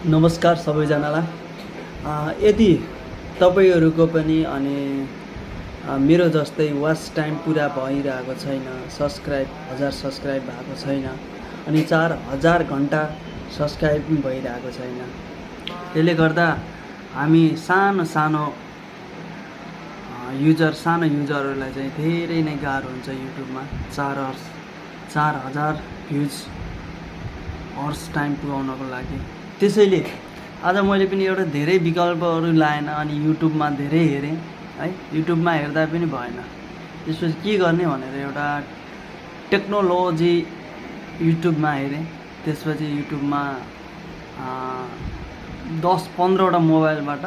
नमस्कार सबैजनालाई। यदि तपाईहरूको पनि अनि मेरो जस्तै वाच टाइम पुरा भइरहेको छैन, हजार सब्सक्राइब भएको छैन अनि 4000 घन्टा सब्सक्राइब पनि भइरहेको छैन, त्यसले गर्दा हामी सानो युजरहरूलाई चाहिँ धेरै नै गाह्रो हुन्छ। युट्युबमा 4000 भ्युज हर्स टाइम पुगाउनको लागि। त्यसैले आज मैले पनि एउटा धेरै विकल्पहरू लाएन अनि युट्युबमा धेरै हेरेँ है। युट्युबमा हेर्दा पनि भएन, त्यसपछि के गर्ने भनेर एउटा टेक्नोलोजी युट्युबमा हेरेँ। त्यसपछि युट्युबमा 10-15वटा मोबाइलबाट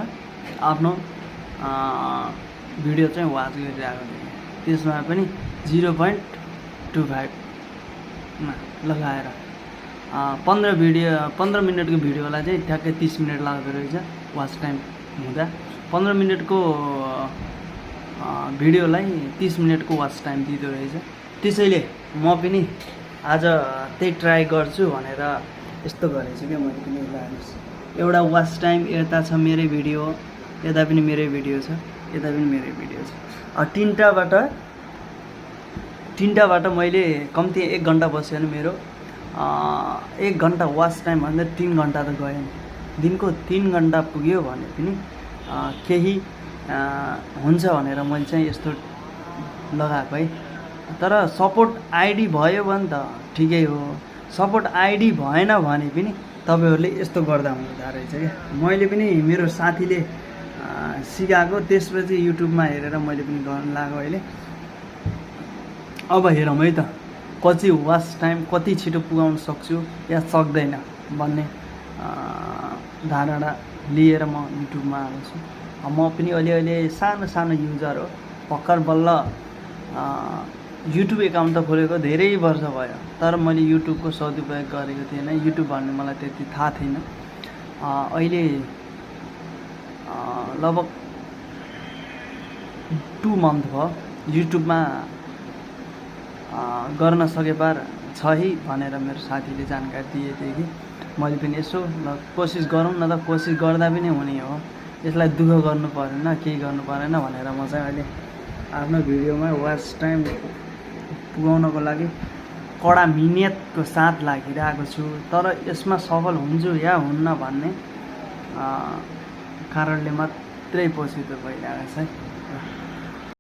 आफ्नो भिडियो चाहिँ वाच गरिरहेको थिएँ। त्यसमा पनि 0.25 मा लगाएर 15 मिनटको भिडियोलाई चाहिँ ठ्याक्कै 30 मिनट लाग्दो रहेछ वाच टाइम हुँदा। 15 मिनटको भिडियोलाई 30 मिनटको वाच टाइम दिँदो रहेछ। त्यसैले म पनि आज त्यही ट्राई गर्छु भनेर यस्तो गरेछु क्या मैले पनि। हेर्नुहोस्, एउटा वाच टाइम यता छ मेरै भिडियो, यता पनि मेरै भिडियो छ, यता पनि मेरै भिडियो छ। तिनटाबाट मैले कम्ती 1 घन्टा बस्यो भने मेरो 1 घन्टा वाच टाइम भन्दा 3 घन्टा त गयो नि। दिनको 3 घन्टा पुग्यो भने पनि केही हुन्छ भनेर मैले चाहिँ यस्तो लगाएको है। तर सपोर्ट आइडी भयो भने त ठिकै हो, सपोर्ट आइडी भएन भने पनि तपाईँहरूले यस्तो गर्दा हुँदो रहेछ क्या। मैले पनि मेरो साथीले सिकाएको, त्यसपछि युट्युबमा हेरेर मैले पनि गर्न लाग्यो अहिले। अब हेरौँ है त कति वाच टाइम कति छिटो पुगाउन सक्छु या सक्दैन भन्ने धारणा लिएर म युट्युबमा आएको छु। म पनि अलिअलि सानो युजर हो, भर्खर बल्ल युट्युब एकाउन्ट त खोलेको धेरै वर्ष भयो, तर मैले युट्युबको सदुपयोग गरेको थिएन। युट्युब भन्ने मलाई त्यति थाहा थिएन। अहिले लगभग 2 मन्थ भयो युट्युबमा गर्न सके पार छ है भनेर मेरो साथीले जानकारी दिए थिए कि मैले पनि यसो कोसिस गरौँ न त, कोसिस गर्दा पनि हुने हो, यसलाई दुःख गर्नु परेन, केही गर्नु परेन भनेर म चाहिँ अहिले आफ्नो भिडियोमा वाच टाइम पुगाउनको लागि कडा मिहिनेतको साथ लागिरहेको छु। तर यसमा सफल हुन्छु या हुन्न भन्ने कारणले मात्रै पछि त भइरहेको छ है।